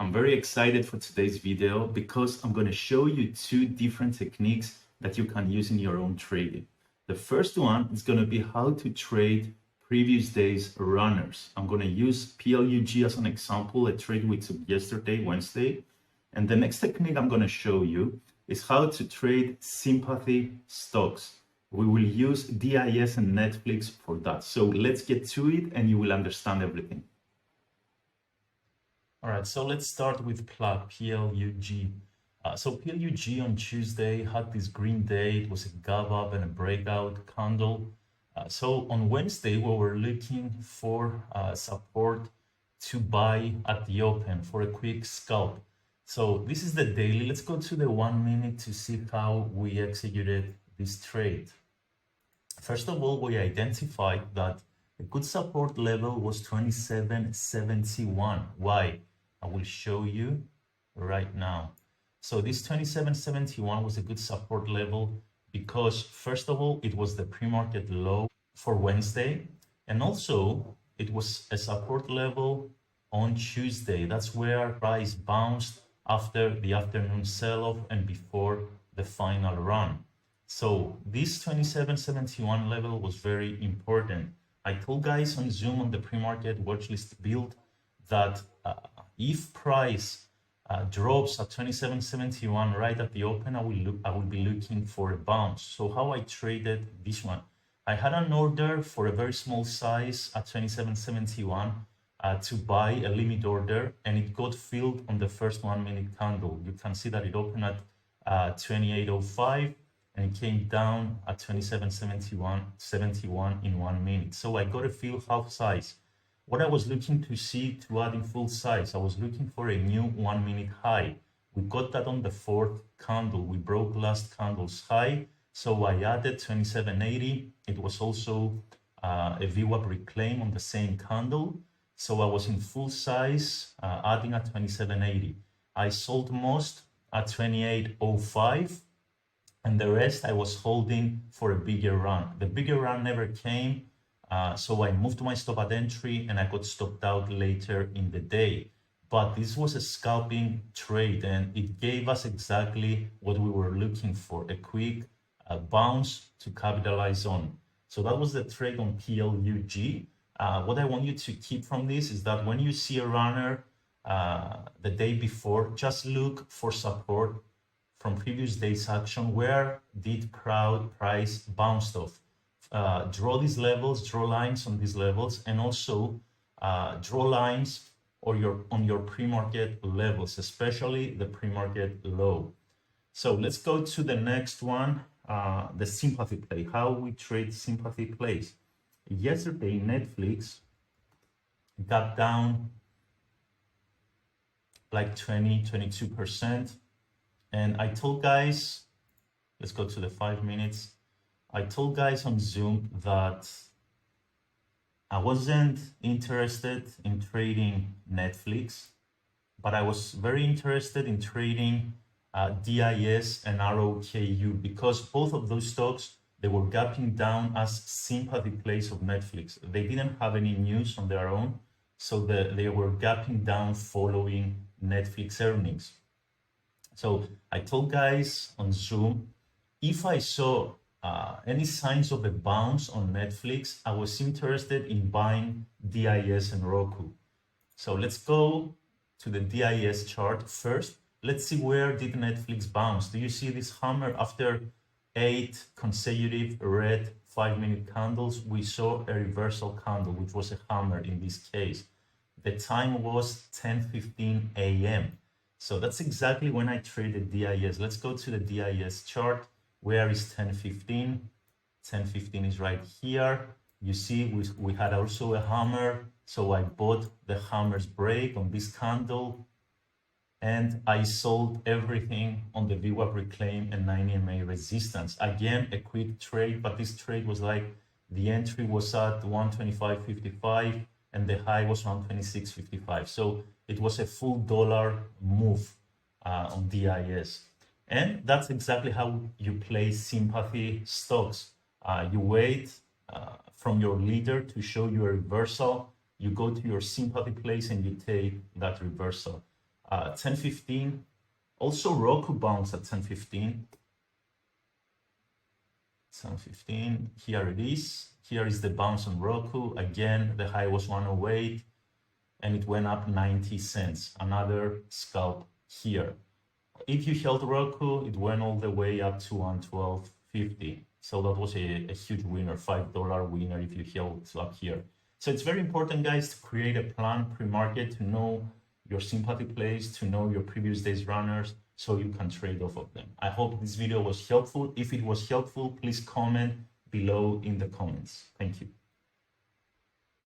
I'm very excited for today's video because I'm going to show you two different techniques that you can use in your own trading. The first one is going to be how to trade previous day's runners. I'm going to use PLUG as an example, a trade we took yesterday, Wednesday. And the next technique I'm going to show you is how to trade sympathy stocks. We will use DIS and Netflix for that. So let's get to it and you will understand everything. All right, so let's start with PLUG. So PLUG on Tuesday had this green day. It was a gap up and a breakout candle. So on Wednesday, we were looking for support to buy at the open for a quick scalp. So this is the daily. Let's go to the 1 minute to see how we executed this trade. First of all, we identified that a good support level was 27.71. Why? I will show you right now. So this 27.71 was a good support level because first of all, it was the pre-market low for Wednesday. And also it was a support level on Tuesday. That's where price bounced after the afternoon sell-off and before the final run. So this 27.71 level was very important. I told guys on Zoom on the pre-market watchlist build that if price drops at 27.71 right at the open, I will be looking for a bounce. So how I traded this one, I had an order for a very small size at 27.71 to buy a limit order, and it got filled on the first 1 minute candle. You can see that it opened at 28.05 and it came down at 27.71 in 1 minute. So I got a fill half size. What I was looking to see to add in full size, I was looking for a new 1 minute high. We got that on the fourth candle. We broke last candle's high. So I added 27.80. It was also a VWAP reclaim on the same candle. So I was in full size, adding at 27.80. I sold most at 28.05. And the rest I was holding for a bigger run. The bigger run never came. So I moved to my stop at entry and I got stopped out later in the day. But this was a scalping trade and it gave us exactly what we were looking for, a quick bounce to capitalize on. So that was the trade on PLUG. What I want you to keep from this is that when you see a runner the day before, just look for support from previous day's action. Where did price bounce off? Draw these levels, draw lines on these levels, and also draw lines on your pre-market levels, especially the pre-market low. So let's go to the next one, the sympathy play, how we trade sympathy plays. Yesterday, Netflix got down like 22%. And I told guys, let's go to the 5 minutes. I told guys on Zoom that I wasn't interested in trading Netflix, but I was very interested in trading DIS and ROKU because both of those stocks, they were gapping down as sympathy plays of Netflix. They didn't have any news on their own, so they were gapping down following Netflix earnings. So I told guys on Zoom, if I saw any signs of a bounce on Netflix, I was interested in buying DIS and Roku. So let's go to the DIS chart first. Let's see where did Netflix bounce. Do you see this hammer after 8 consecutive red 5-minute candles? We saw a reversal candle, which was a hammer in this case. The time was 10:15 a.m. So that's exactly when I traded DIS. Let's go to the DIS chart. Where is 10:15? 10:15 is right here. You see, we had also a hammer. So I bought the hammer's break on this candle. And I sold everything on the VWAP reclaim and 90 MA resistance. Again, a quick trade, but this trade was like the entry was at 125.55 and the high was 126.55. So it was a full dollar move on DIS. And that's exactly how you play sympathy stocks. You wait from your leader to show you a reversal. You go to your sympathy place and you take that reversal. 10.15. Also Roku bounced at 10.15. 10.15, here it is. Here is the bounce on Roku. Again, the high was 108 and it went up 90 cents. Another scalp here. If you held Roku, it went all the way up to 112.50. So that was a huge winner, $5 winner if you held up here. So it's very important, guys, to create a plan pre-market, to know your sympathy plays, to know your previous day's runners, so you can trade off of them. I hope this video was helpful. If it was helpful, please comment below in the comments. Thank you.